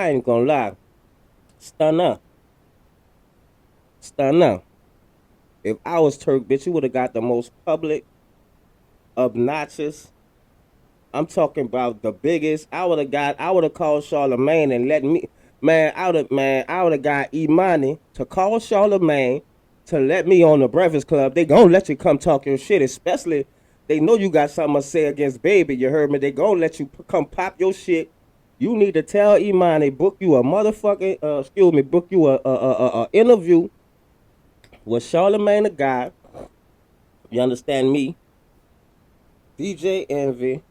I ain't gonna lie. Stunner. Stunner. If I was Turk, bitch, you would have got the most public, obnoxious. I'm talking about the biggest. I would have called Charlemagne and let me, I would have got Imani to call Charlemagne to let me on the Breakfast Club. They gonna let you come talk your shit, especially they know you got something to say against Baby. You heard me? They gonna let you come pop your shit. You need to tell Imani book you a motherfucking, book you a interview with Charlemagne the guy. You understand me? DJ Envy,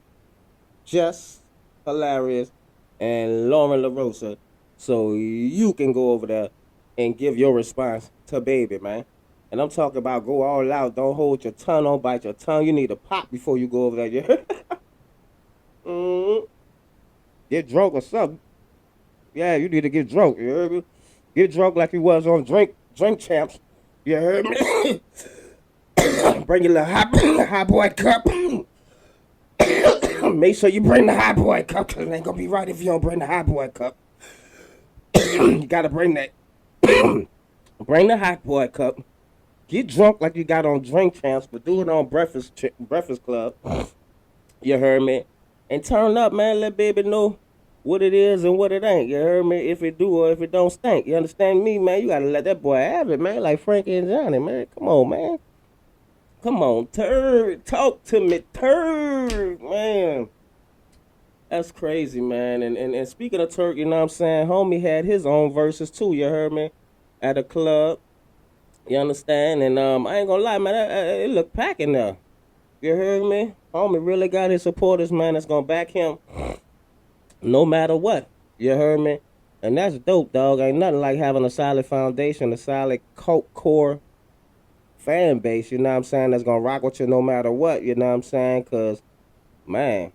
Just Hilarious, and Lauren LaRosa. So you can go over there and give your response to Baby, man. And I'm talking about go all out. Don't hold your tongue. Don't bite your tongue. You need to pop before you go over there. You heard? Mm-hmm. Get drunk or something. Yeah, you need to get drunk. You heard me? Get drunk like you was on drink champs. You heard me? Bring your little hot boy cup. Make sure you bring the hot boy cup, cause it ain't gonna be right if you don't bring the hot boy cup. You gotta bring that. Bring the hot boy cup. Get drunk like you got on drink champs, but do it on Breakfast Club. You heard me? And turn up, man. Let Baby know what it is and what it ain't. You heard me? If it do or if it don't stink. You understand me, man? You gotta let that boy have it, man. Like Frankie and Johnny, man. Come on, man. Come on, Turk. Talk to me, Turk, man. That's crazy, man. And speaking of Turk, you know what I'm saying? Homie had his own verses too, you heard me? At a club. You understand? And I ain't gonna lie, man, it look packing there. You heard me? Homie really got his supporters, man, that's gonna back him no matter what. You heard me? And that's dope, dog. Ain't nothing like having a solid foundation, a solid cult core fan base, you know what I'm saying, that's gonna rock with you no matter what, you know what I'm saying? Cause man,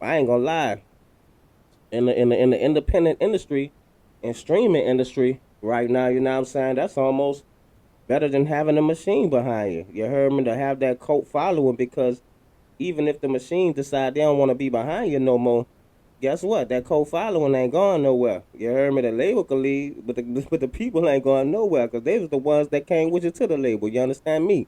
I ain't gonna lie. In the independent industry and streaming industry right now, you know what I'm saying, that's almost better than having a machine behind you. You heard me? To have that cult following, because even if the machine decide they don't want to be behind you no more, guess what? That cult following ain't going nowhere. You heard me? The label can leave, but the people ain't going nowhere, because they was the ones that came with you to the label. You understand me?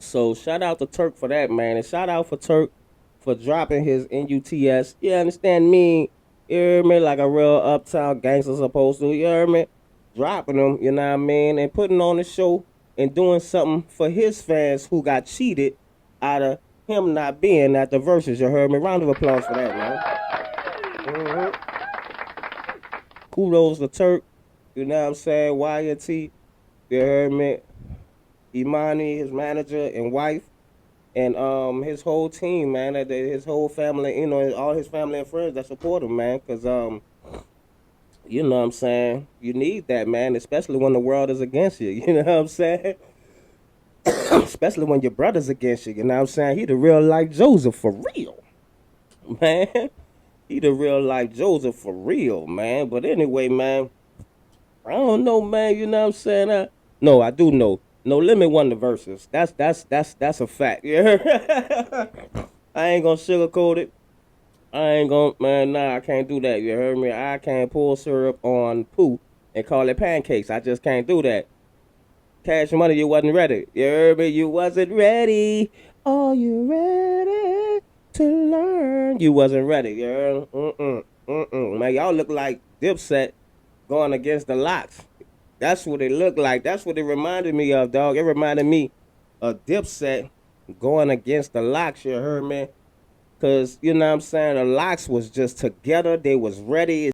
So shout out to Turk for that, man, and shout out for Turk for dropping his NUTS. You understand me? You heard me? Like a real uptown gangster supposed to. You heard me? Dropping them, you know what I mean, and putting on the show and doing something for his fans who got cheated out of him not being at the verses. You heard me? Round of applause for that, man. Mm-hmm. Kudos to Turk. You know what I'm saying? YT. You heard me? Imani, his manager and wife, and his whole team, man, his whole family, you know, all his family and friends that support him, man, because you know what I'm saying, you need that, man, especially when the world is against you. You know what I'm saying? Especially when your brother's against you. You know what I'm saying? He the real life Joseph for real, man. He the real life Joseph for real, man. But anyway, man, I don't know, man. You know what I'm saying? No, I do know. No Limit won the verses. That's a fact. Yeah. I ain't gonna sugarcoat it. I ain't gonna, man. Nah, I can't do that. You heard me? I can't pour syrup on poo and call it pancakes. I just can't do that. Cash Money, you wasn't ready. You heard me? You wasn't ready. Are you ready to learn? You wasn't ready. You heard? Man, y'all look like Dipset going against the Locks. That's what it looked like. That's what it reminded me of, dog. It reminded me of Dipset going against the Locks, you heard me? Because, you know what I'm saying, the Locks was just together. They was ready.